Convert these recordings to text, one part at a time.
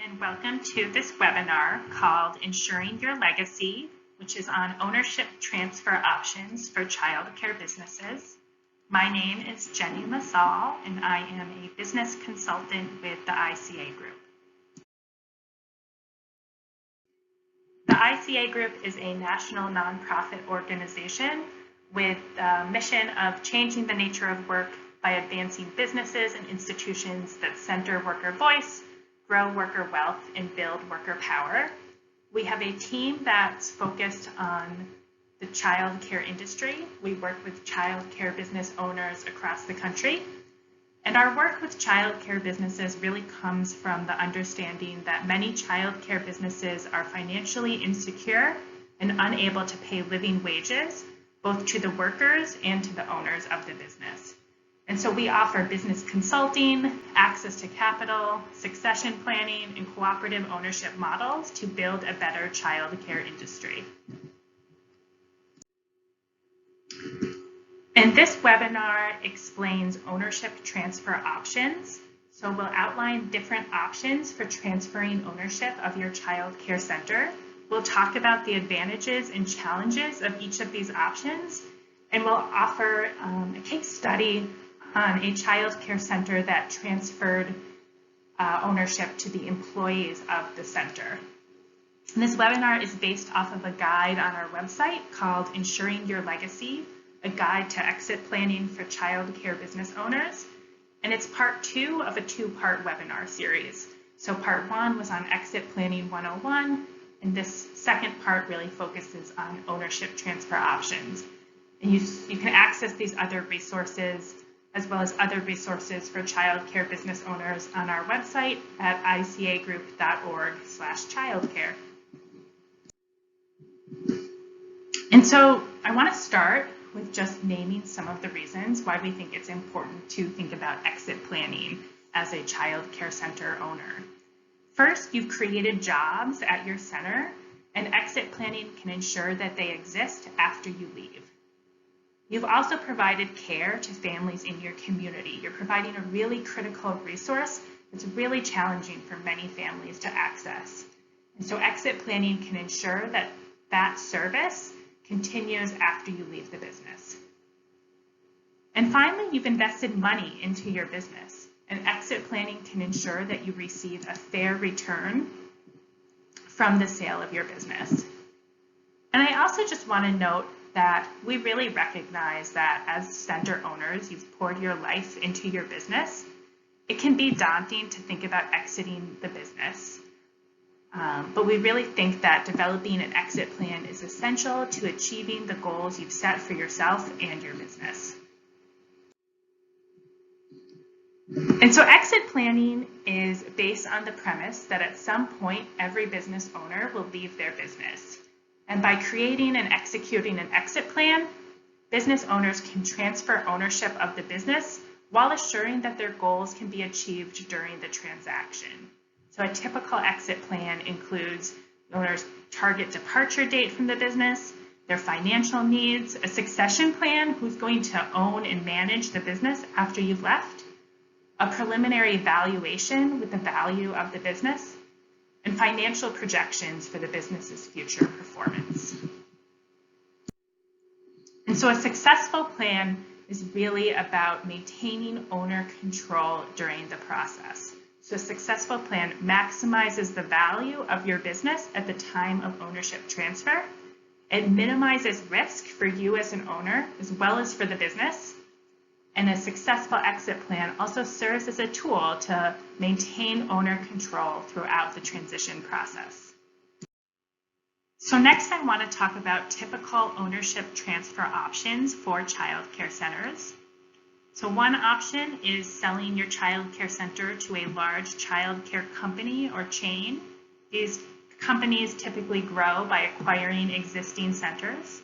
and welcome to this webinar called Ensuring Your Legacy, which is on ownership transfer options for childcare businesses. My name is Jenny LaSalle, and I am a business consultant with the ICA Group. The ICA Group is a national nonprofit organization with the mission of changing the nature of work by advancing businesses and institutions that center worker voice, grow worker wealth, and build worker power. We have a team that's focused on the child care industry. We work with child care business owners across the country. And our work with child care businesses really comes from the understanding that many child care businesses are financially insecure and unable to pay living wages, both to the workers and to the owners of the business. And so we offer business consulting, access to capital, succession planning, and cooperative ownership models to build a better child care industry. And this webinar explains ownership transfer options. So we'll outline different options for transferring ownership of your child care center. We'll talk about the advantages and challenges of each of these options, and we'll offer a case study on a child care center that transferred ownership to the employees of the center. And this webinar is based off of a guide on our website called Ensuring Your Legacy, a guide to exit planning for child care business owners. And it's part 2 of a 2-part webinar series. So part 1 was on Exit Planning 101, and this second part really focuses on ownership transfer options. And you can access these other resources as well as other resources for child care business owners on our website at icagroup.org/childcare. And so I want to start with just naming some of the reasons why we think it's important to think about exit planning as a child care center owner. First, you've created jobs at your center, and exit planning can ensure that they exist after you leave. You've also provided care to families in your community. You're providing a really critical resource that's really challenging for many families to access. And so exit planning can ensure that that service continues after you leave the business. And finally, you've invested money into your business, and exit planning can ensure that you receive a fair return from the sale of your business. And I also just want to note that we really recognize that as center owners, you've poured your life into your business. It can be daunting to think about exiting the business. But we really think that developing an exit plan is essential to achieving the goals you've set for yourself and your business. And so exit planning is based on the premise that at some point, every business owner will leave their business. And by creating and executing an exit plan, business owners can transfer ownership of the business while assuring that their goals can be achieved during the transaction. So a typical exit plan includes the owner's target departure date from the business, their financial needs, a succession plan, who's going to own and manage the business after you've left, a preliminary valuation with the value of the business, and financial projections for the business's future performance. And so a successful plan is really about maintaining owner control during the process. So a successful plan maximizes the value of your business at the time of ownership transfer. It minimizes risk for you as an owner as well as for the business. And a successful exit plan also serves as a tool to maintain owner control throughout the transition process. So next, I want to talk about typical ownership transfer options for child care centers. So one option is selling your child care center to a large child care company or chain. These companies typically grow by acquiring existing centers.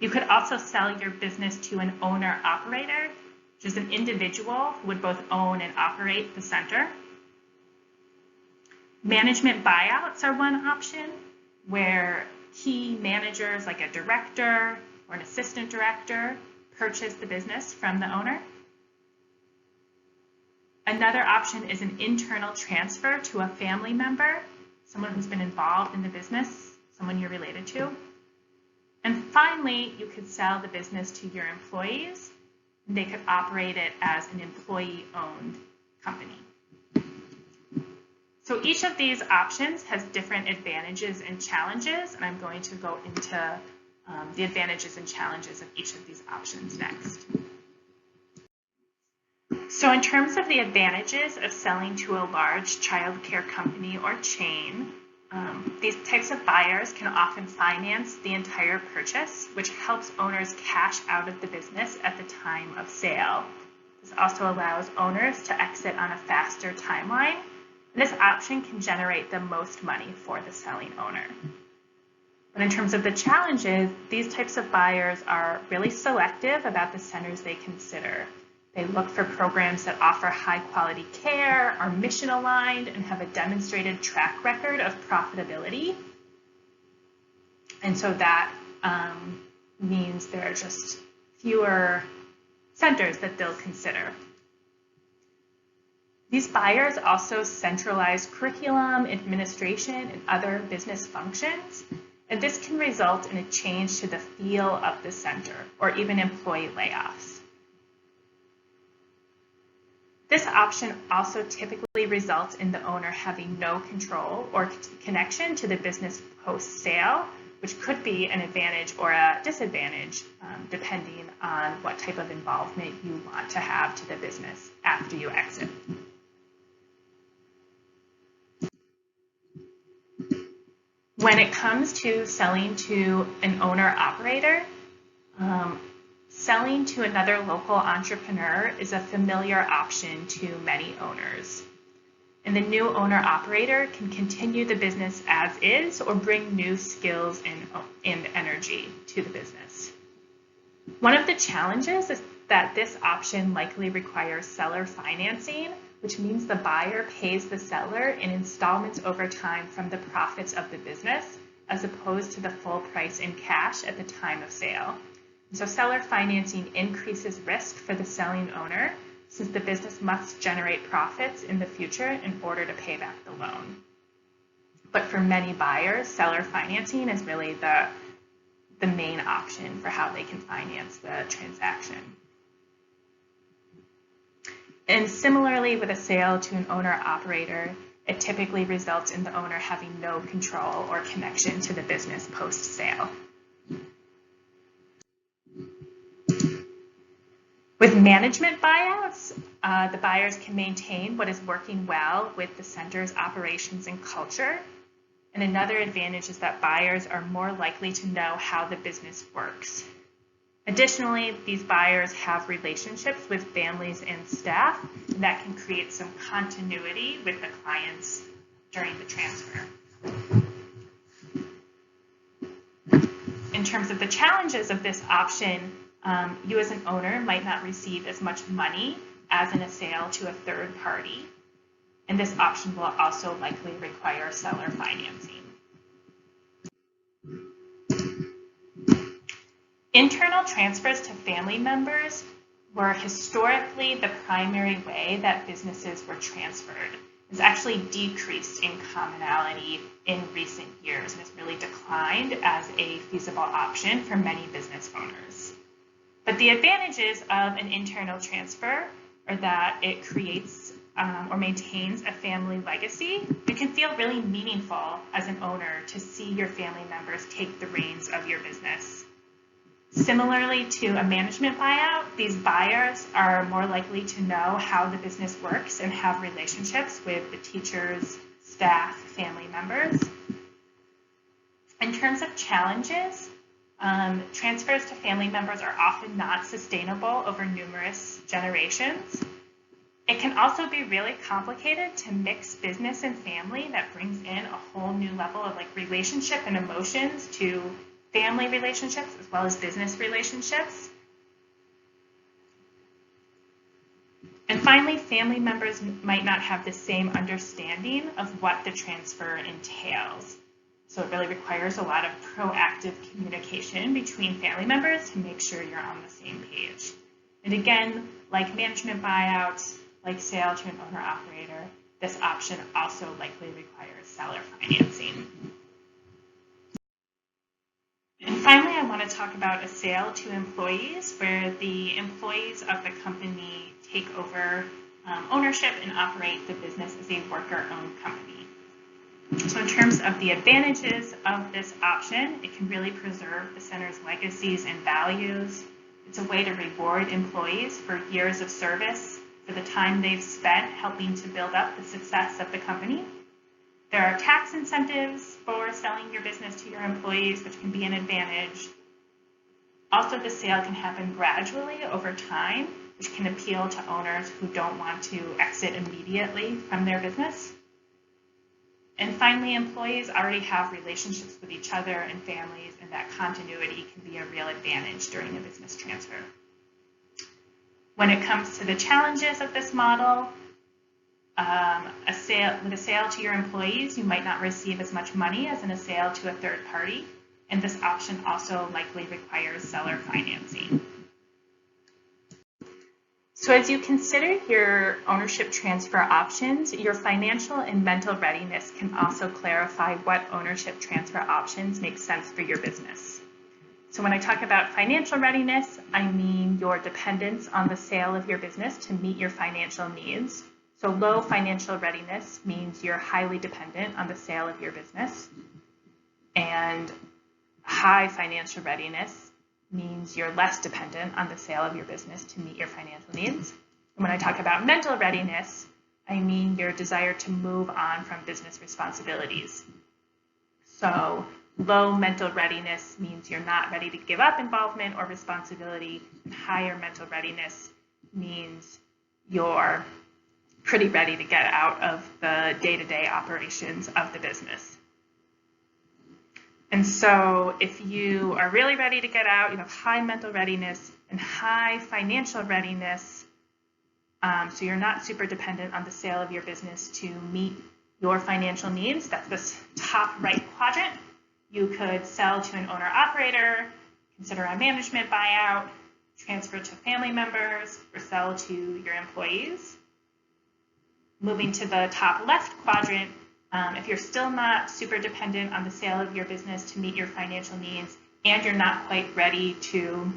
You could also sell your business to an owner-operator, which is an individual who would both own and operate the center. Management buyouts are one option, where key managers like a director or an assistant director purchase the business from the owner. Another option is an internal transfer to a family member, someone who's been involved in the business, someone you're related to. And finally, you could sell the business to your employees. They could operate it as an employee-owned company. So each of these options has different advantages and challenges, and I'm going to go into the advantages and challenges of each of these options next. So in terms of the advantages of selling to a large childcare company or chain, these types of buyers can often finance the entire purchase, which helps owners cash out of the business at the time of sale. This also allows owners to exit on a faster timeline, and this option can generate the most money for the selling owner. But in terms of the challenges, these types of buyers are really selective about the centers they consider. They look for programs that offer high quality care, are mission aligned, and have a demonstrated track record of profitability. And so that means there are just fewer centers that they'll consider. These buyers also centralize curriculum, administration, and other business functions. And this can result in a change to the feel of the center or even employee layoffs. This option also typically results in the owner having no control or connection to the business post-sale, which could be an advantage or a disadvantage depending on what type of involvement you want to have to the business after you exit. When it comes to selling to an owner-operator, selling to another local entrepreneur is a familiar option to many owners. And the new owner-operator can continue the business as is or bring new skills and energy to the business. One of the challenges is that this option likely requires seller financing, which means the buyer pays the seller in installments over time from the profits of the business, as opposed to the full price in cash at the time of sale. So seller financing increases risk for the selling owner, since the business must generate profits in the future in order to pay back the loan. But for many buyers, seller financing is really the main option for how they can finance the transaction. And similarly, with a sale to an owner-operator, it typically results in the owner having no control or connection to the business post-sale. With management buyouts, the buyers can maintain what is working well with the center's operations and culture. And another advantage is that buyers are more likely to know how the business works. Additionally, these buyers have relationships with families and staff, and that can create some continuity with the clients during the transfer. In terms of the challenges of this option, you as an owner might not receive as much money as in a sale to a third party, and this option will also likely require seller financing. Internal transfers to family members were historically the primary way that businesses were transferred. It's actually decreased in commonality in recent years and has really declined as a feasible option for many business owners. But the advantages of an internal transfer are that it creates or maintains a family legacy. It can feel really meaningful as an owner to see your family members take the reins of your business. Similarly to a management buyout, these buyers are more likely to know how the business works and have relationships with the teachers, staff, family members. In terms of challenges, transfers to family members are often not sustainable over numerous generations. It can also be really complicated to mix business and family. That brings in a whole new level of relationship and emotions to family relationships as well as business relationships. And finally, family members might not have the same understanding of what the transfer entails. So it really requires a lot of proactive communication between family members to make sure you're on the same page. And again, like management buyouts, like sale to an owner-operator, this option also likely requires seller financing. And finally, I want to talk about a sale to employees, where the employees of the company take over ownership and operate the business as a worker-owned company. So in terms of the advantages of this option, it can really preserve the center's legacies and values. It's a way to reward employees for years of service, for the time they've spent helping to build up the success of the company. There are tax incentives for selling your business to your employees, which can be an advantage. Also, the sale can happen gradually over time, which can appeal to owners who don't want to exit immediately from their business. And finally, employees already have relationships with each other and families, and that continuity can be a real advantage during a business transfer. When it comes to the challenges of this model, with a sale to your employees, you might not receive as much money as in a sale to a third party, and this option also likely requires seller financing. So as you consider your ownership transfer options, your financial and mental readiness can also clarify what ownership transfer options make sense for your business. So when I talk about financial readiness, I mean your dependence on the sale of your business to meet your financial needs. So low financial readiness means you're highly dependent on the sale of your business. And high financial readiness means you're less dependent on the sale of your business to meet your financial needs. And when I talk about mental readiness, I mean your desire to move on from business responsibilities. So low mental readiness means you're not ready to give up involvement or responsibility, and higher mental readiness means you're pretty ready to get out of the day-to-day operations of the business. And so if you are really ready to get out, you have high mental readiness and high financial readiness, so you're not super dependent on the sale of your business to meet your financial needs. That's this top right quadrant. You could sell to an owner-operator, consider a management buyout, transfer to family members, or sell to your employees. Moving to the top left quadrant, if you're still not super dependent on the sale of your business to meet your financial needs, and you're not quite ready to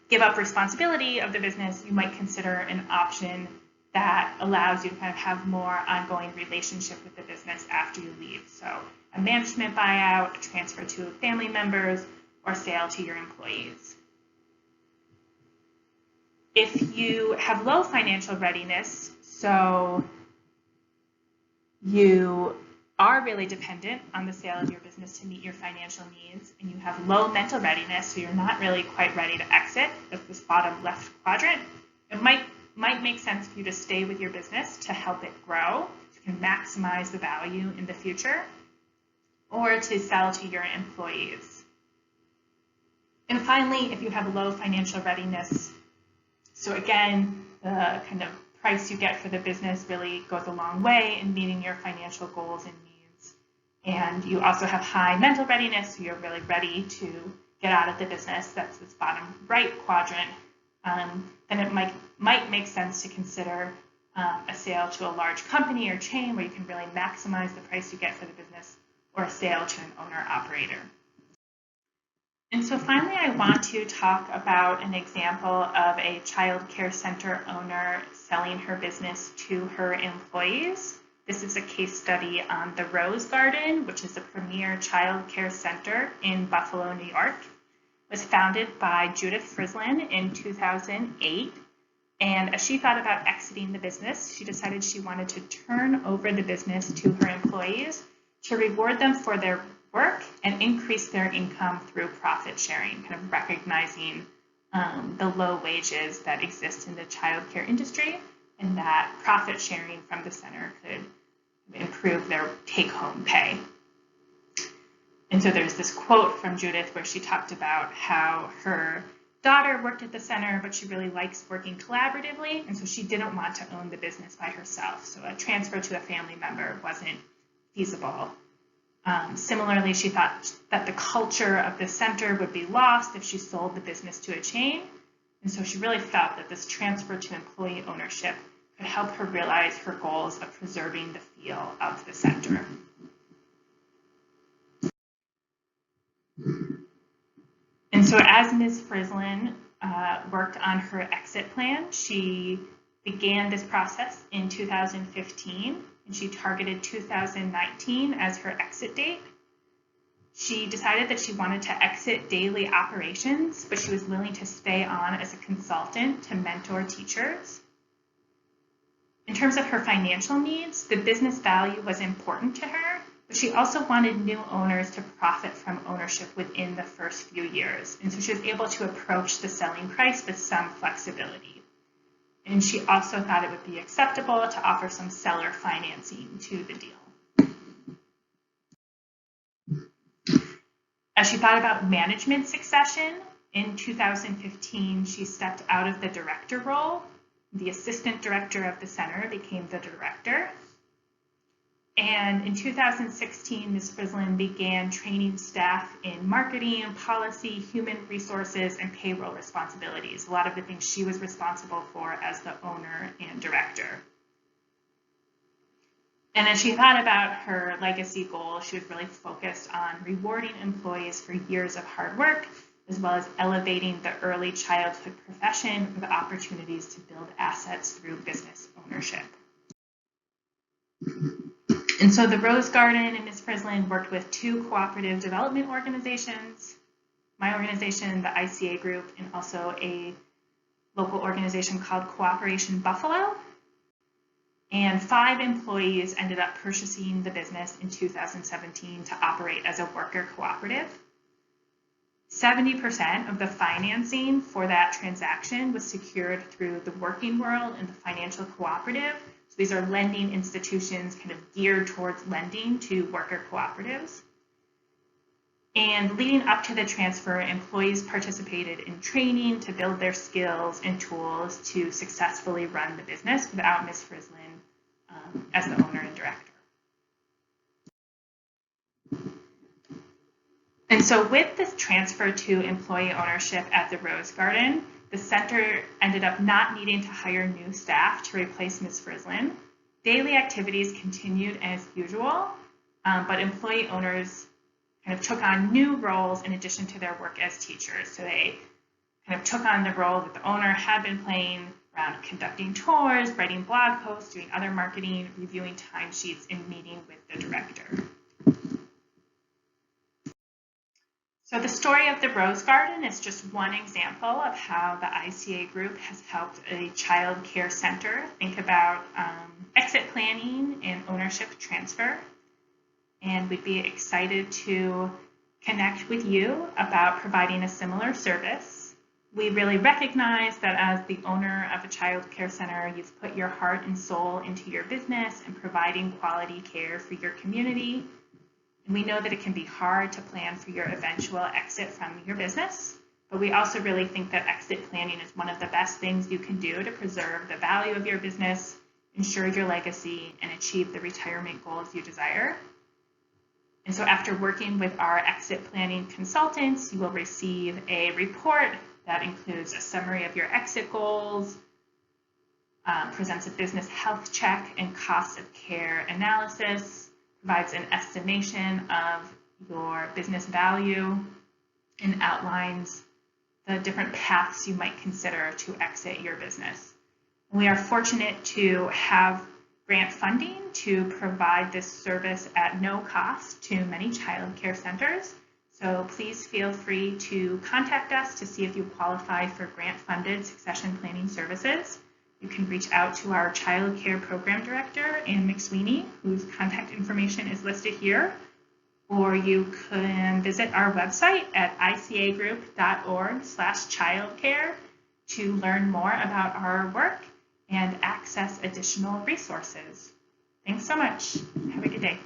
give up responsibility of the business, you might consider an option that allows you to kind of have more ongoing relationship with the business after you leave. So a management buyout, a transfer to family members, or sale to your employees. If you have low financial readiness, so you are really dependent on the sale of your business to meet your financial needs, and you have low mental readiness, so you're not really quite ready to exit, that's this bottom left quadrant, it might make sense for you to stay with your business to help it grow, to maximize the value in the future, or to sell to your employees. And finally, if you have low financial readiness, so again, the kind of price you get for the business really goes a long way in meeting your financial goals and needs. And you also have high mental readiness, so you're really ready to get out of the business. That's this bottom right quadrant. Then it might make sense to consider a sale to a large company or chain where you can really maximize the price you get for the business, or a sale to an owner-operator. And so finally, I want to talk about an example of a child care center owner selling her business to her employees. This is a case study on the Rose Garden, which is a premier child care center in Buffalo, New York. It was founded by Judith Frislin in 2008. And as she thought about exiting the business, she decided she wanted to turn over the business to her employees to reward them for their work and increase their income through profit sharing, kind of recognizing the low wages that exist in the childcare industry, and that profit sharing from the center could improve their take-home pay. And so there's this quote from Judith where she talked about how her daughter worked at the center, but she really likes working collaboratively, and so she didn't want to own the business by herself. So a transfer to a family member wasn't feasible. Similarly, she thought that the culture of the center would be lost if she sold the business to a chain. And so she really felt that this transfer to employee ownership could help her realize her goals of preserving the feel of the center. And so as Ms. Frislin worked on her exit plan, she began this process in 2015, and she targeted 2019 as her exit date. She decided that she wanted to exit daily operations, but she was willing to stay on as a consultant to mentor teachers. In terms of her financial needs, the business value was important to her, but she also wanted new owners to profit from ownership within the first few years. And so she was able to approach the selling price with some flexibility. And she also thought it would be acceptable to offer some seller financing to the deal. As she thought about management succession, in 2015, she stepped out of the director role. The assistant director of the center became the director. And in 2016, Ms. Frislin began training staff in marketing, policy, human resources, and payroll responsibilities, a lot of the things she was responsible for as the owner and director. And as she thought about her legacy goal, she was really focused on rewarding employees for years of hard work, as well as elevating the early childhood profession with opportunities to build assets through business ownership. And so the Rose Garden and Ms. Frislin worked with 2 cooperative development organizations, my organization, the ICA Group, and also a local organization called Cooperation Buffalo. And 5 employees ended up purchasing the business in 2017 to operate as a worker cooperative. 70% of the financing for that transaction was secured through the working world and the financial cooperative. So these are lending institutions kind of geared towards lending to worker cooperatives. And leading up to the transfer, employees participated in training to build their skills and tools to successfully run the business without Ms. Frislin as the owner and director. And so with this transfer to employee ownership at the Rose Garden, the center ended up not needing to hire new staff to replace Ms. Frislin. Daily activities continued as usual, but employee owners kind of took on new roles in addition to their work as teachers. So they kind of took on the role that the owner had been playing around conducting tours, writing blog posts, doing other marketing, reviewing timesheets, and meeting with the director. So the story of the Rose Garden is just one example of how the ICA Group has helped a child care center think about exit planning and ownership transfer. And we'd be excited to connect with you about providing a similar service. We really recognize that as the owner of a child care center, you've put your heart and soul into your business and providing quality care for your community. And we know that it can be hard to plan for your eventual exit from your business, but we also really think that exit planning is one of the best things you can do to preserve the value of your business, ensure your legacy, and achieve the retirement goals you desire. And so after working with our exit planning consultants, you will receive a report that includes a summary of your exit goals, presents a business health check and cost of care analysis, provides an estimation of your business value, and outlines the different paths you might consider to exit your business. We are fortunate to have grant funding to provide this service at no cost to many child care centers. So please feel free to contact us to see if you qualify for grant-funded succession planning services. You can reach out to our child care program director, Ann McSweeney, whose contact information is listed here, or you can visit our website at icagroup.org/childcare to learn more about our work and access additional resources. Thanks so much. Have a good day.